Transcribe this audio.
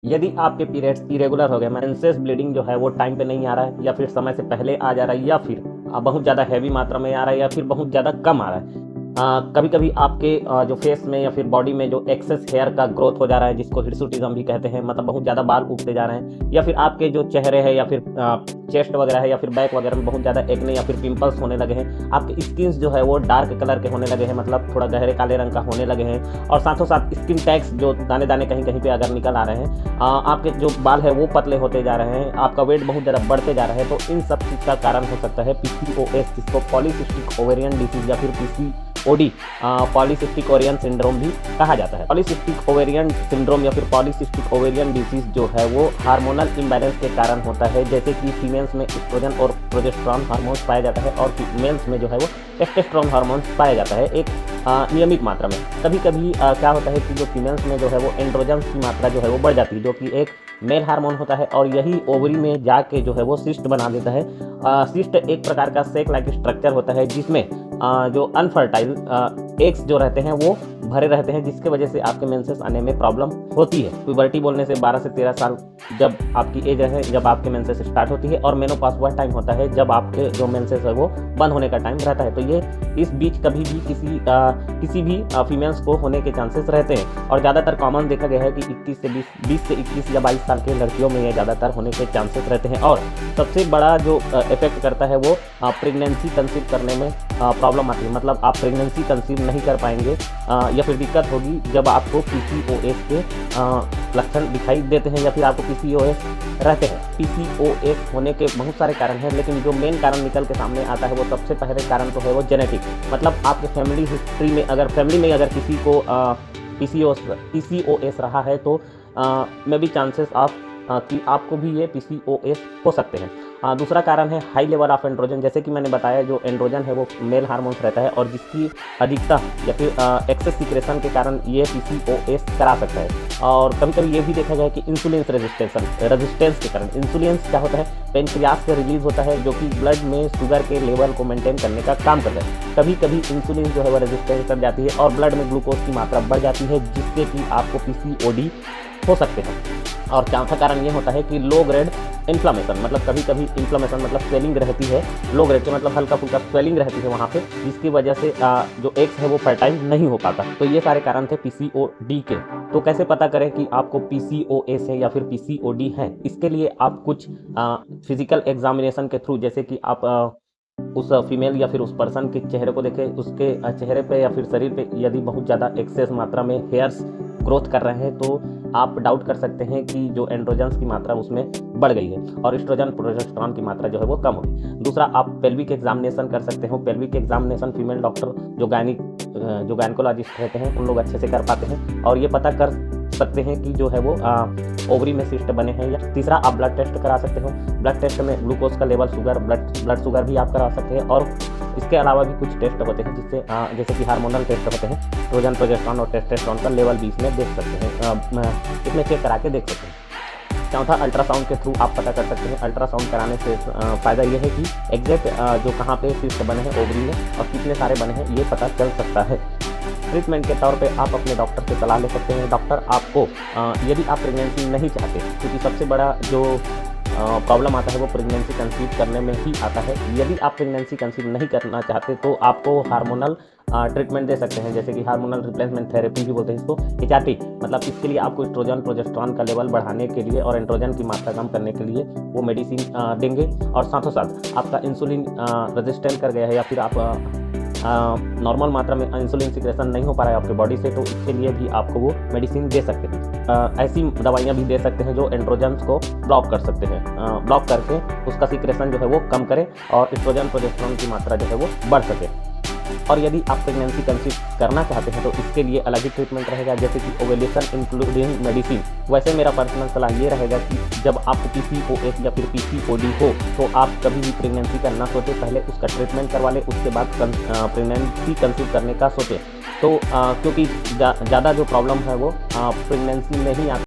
यदि आपके periods irregular हो गए, मेंसेस ब्लीडिंग जो है वो टाइम पे नहीं आ रहा है या फिर समय से पहले आ जा रहा है या फिर बहुत ज़्यादा हैवी मात्रा में आ रहा है या फिर बहुत ज़्यादा कम आ रहा है। कभी-कभी आपके जो फेस में या फिर बॉडी में जो एक्सेस हेयर का ग्रोथ हो जा रहा है, जिसको हिरसुटिज़म भी कहते हैं, मतलब बहुत ज़्यादा बाल उगते जा रहे हैं, या फिर आपके जो चेहरे हैं या फिर चेस्ट वगैरह है या फिर बैक वगैरह में बहुत ज़्यादा एक्ने या फिर पिंपल्स होने लगे हैं, आपके स्किन्स जो है वो डार्क कलर के होने लगे हैं, मतलब थोड़ा गहरे काले रंग का होने लगे हैं, और साथों साथ स्किन टैग्स जो दाने-दाने कहीं-कहीं पे अगर निकल आ रहे हैं, आपके जो बाल है वो पतले होते जा रहे हैं, आपका वेट बहुत ज़्यादा बढ़ते जा रहा है, तो इन सब चीज़ का कारण हो सकता है पीसीओएस, जिसको पॉलीसिस्टिक ओवेरियन डिसीज़ या फिर पीसीओडी, पॉलीसिस्टिक ओवेरियन सिंड्रोम भी कहा जाता है। पॉलीसिस्टिक ओवेरियन सिंड्रोम या फिर पॉलीसिस्टिक ओवेरियन डिसीज जो है वो हार्मोनल इम्बैलेंस के कारण होता है, जैसे कि फीमेल्स में एस्ट्रोजन और प्रोजेस्टेरॉन हार्मोन्स पाया जाता है और मेल्स में जो है वो टेस्टोस्टेरोन हार्मोन्स पाया जाता है एक नियमित मात्रा में। कभी-कभी क्या होता है कि जो फीमेल्स में जो है वो एंड्रोजन की मात्रा जो है वो बढ़ जाती है, जो कि एक मेल हार्मोन होता है, और यही ओवरी में जाके जो है वो सिस्ट बना देता है। सिस्ट एक प्रकार का सेक लाइक स्ट्रक्चर होता है, जिसमें जो अनफर्टाइल एग्स जो रहते हैं वो भरे रहते हैं, जिसके वजह से आपके मेंसेस आने में प्रॉब्लम होती है। प्यूबर्टी बोलने से 12 से 13 साल जब आपकी एज है, जब आपके मेंसेस स्टार्ट होती है, और मेनोपॉज वह टाइम होता है जब आपके जो मेंसेस है वो बंद होने का टाइम रहता है। तो ये इस बीच कभी भी किसी भी फीमेल्स को होने के चांसेस रहते हैं, और ज़्यादातर कॉमन देखा गया है कि 20 से 21 या 22 साल के लड़कियों में ये ज़्यादातर होने के चांसेस रहते हैं। और सबसे बड़ा जो इफेक्ट करता है वो प्रेगनेंसी कंसीव करने में प्रॉब्लम आती है, मतलब आप प्रेगनेंसी कंसीव नहीं कर पाएंगे या फिर दिक्कत होगी जब आपको पीसीओएस के लक्षण दिखाई देते हैं या फिर आपको पीसीओएस रहते हैं। पीसीओएस होने के बहुत सारे कारण हैं, लेकिन जो मेन कारण निकल के सामने आता है वो सबसे पहले कारण तो है वो जेनेटिक, मतलब आपके फैमिली हिस्ट्री में अगर किसी को पीसीओएस रहा है तो मे बी चांसेस ऑफ कि आपको भी ये पीसीओएस हो सकते हैं। दूसरा कारण है हाई लेवल ऑफ एंड्रोजन, जैसे कि मैंने बताया जो एंड्रोजन है वो मेल हार्मोन्स रहता है, और जिसकी अधिकता या फिर एक्सेस सिक्रेशन के कारण ये पीसीओएस करा सकता है। और कभी कभी ये भी देखा गया है कि इंसुलिन रेजिस्टेंस के कारण, इंसुलिन क्या होता है, पेनक्रियास से रिलीज होता है, जो कि ब्लड में शुगर के लेवल को मेंटेन करने का काम करता है। कभी कभी इंसुलिन जो है वो रेजिस्टेंस कर जाती है और ब्लड में ग्लूकोज की मात्रा बढ़ जाती है, जिससे कि आपको पीसीओडी हो सकते हैं। और चौथा कारण ये होता है कि लो ग्रेड इन्फ्लामेशन, मतलब कभी कभी इन्फ्लामेशन मतलब स्वेलिंग रहती है, लो ग्रेड के मतलब हल्का फुल्का स्वेलिंग रहती है वहाँ पे, जिसकी वजह से जो एग्स है वो फर्टाइल नहीं हो पाता। तो ये सारे कारण थे पीसीओडी के। तो कैसे पता करें कि आपको पीसीओएस है या फिर पीसीओडी है? इसके लिए आप कुछ फिजिकल एग्जामिनेशन के थ्रू, जैसे कि आप उस फीमेल या फिर उस पर्सन के चेहरे को देखें, उसके चेहरे पे या फिर शरीर पे यदि बहुत ज़्यादा एक्सेस मात्रा में हेयर्स ग्रोथ कर रहे हैं तो आप डाउट कर सकते हैं कि जो एंड्रोजन्स की मात्रा उसमें बढ़ गई है और एस्ट्रोजन प्रोजेस्टेरॉन की मात्रा जो है वो कम होगी। दूसरा, आप पेल्विक एग्जामिनेशन कर सकते हो। पेल्विक एग्जामिनेशन फीमेल डॉक्टर जो गायनिकोलॉजिस्ट रहते हैं उन लोग अच्छे से कर पाते हैं और ये पता कर सकते हैं कि जो है वो ओवरी में सिस्ट बने हैं। या तीसरा, आप ब्लड टेस्ट करा सकते हो। ब्लड टेस्ट में ग्लूकोज का लेवल, शुगर, ब्लड शुगर भी आप करा सकते हैं, और इसके अलावा भी कुछ टेस्ट होते हैं जिससे जैसे कि हार्मोनल टेस्ट होते हैं, एस्ट्रोजन, प्रोजेस्टेरॉन और टेस्टोस्टेरोन का लेवल भी इसमें देख सकते हैं, इसमें चेक करा के देख सकते हैं। चौथा, अल्ट्रासाउंड के थ्रू आप पता कर सकते हैं। अल्ट्रासाउंड कराने से फ़ायदा ये है कि एग्जैक्ट जो कहाँ पे सिस्ट बने हैं ओवरी में और कितने सारे बने हैं ये पता चल सकता है। ट्रीटमेंट के तौर पे आप अपने डॉक्टर से सलाह ले सकते हैं। डॉक्टर आपको यदि आप प्रेगनेंसी नहीं चाहते, क्योंकि सबसे बड़ा जो प्रॉब्लम आता है वो प्रेगनेंसी कंसीव करने में ही आता है। यदि आप प्रेगनेंसी कंसीव नहीं करना चाहते तो आपको हार्मोनल ट्रीटमेंट दे सकते हैं, जैसे कि हार्मोनल रिप्लेसमेंट थेरेपी भी बोलते हैं इसको, HRT। मतलब इसके लिए आपको एस्ट्रोजन प्रोजेस्टेरॉन का लेवल बढ़ाने के लिए और एंड्रोजन की मात्रा कम करने के लिए वो मेडिसिन देंगे, और साथों साथ आपका इंसुलिन रेजिस्टेंट कर गया है या फिर आप नॉर्मल मात्रा में इंसुलिन सिक्रेशन नहीं हो पा रहा है आपके बॉडी से, तो इसके लिए भी आपको वो मेडिसिन दे सकते हैं। ऐसी दवाइयाँ भी दे सकते हैं जो एंड्रोजन्स को ब्लॉक कर सकते हैं, ब्लॉक करके उसका सिक्रेशन जो है वो कम करे और एस्ट्रोजन प्रोजेस्टेरॉन की मात्रा जो है वो बढ़ सके। और यदि आप प्रेगनेंसी कंसीव करना चाहते हैं तो इसके लिए अलग ही ट्रीटमेंट रहेगा, जैसे कि ओवेल्यूशन इंक्लूडिंग मेडिसिन। वैसे मेरा पर्सनल सलाह ये रहेगा कि जब आपको पीसीओएस या फिर पीसीओडी हो तो आप कभी भी प्रेगनेंसी का ना सोचें, पहले उसका ट्रीटमेंट करवा लें, उसके बाद प्रेगनेंसी कंसीव करने का सोचें। तो क्योंकि ज़्यादा जो प्रॉब्लम है वो प्रेगनेंसी में ही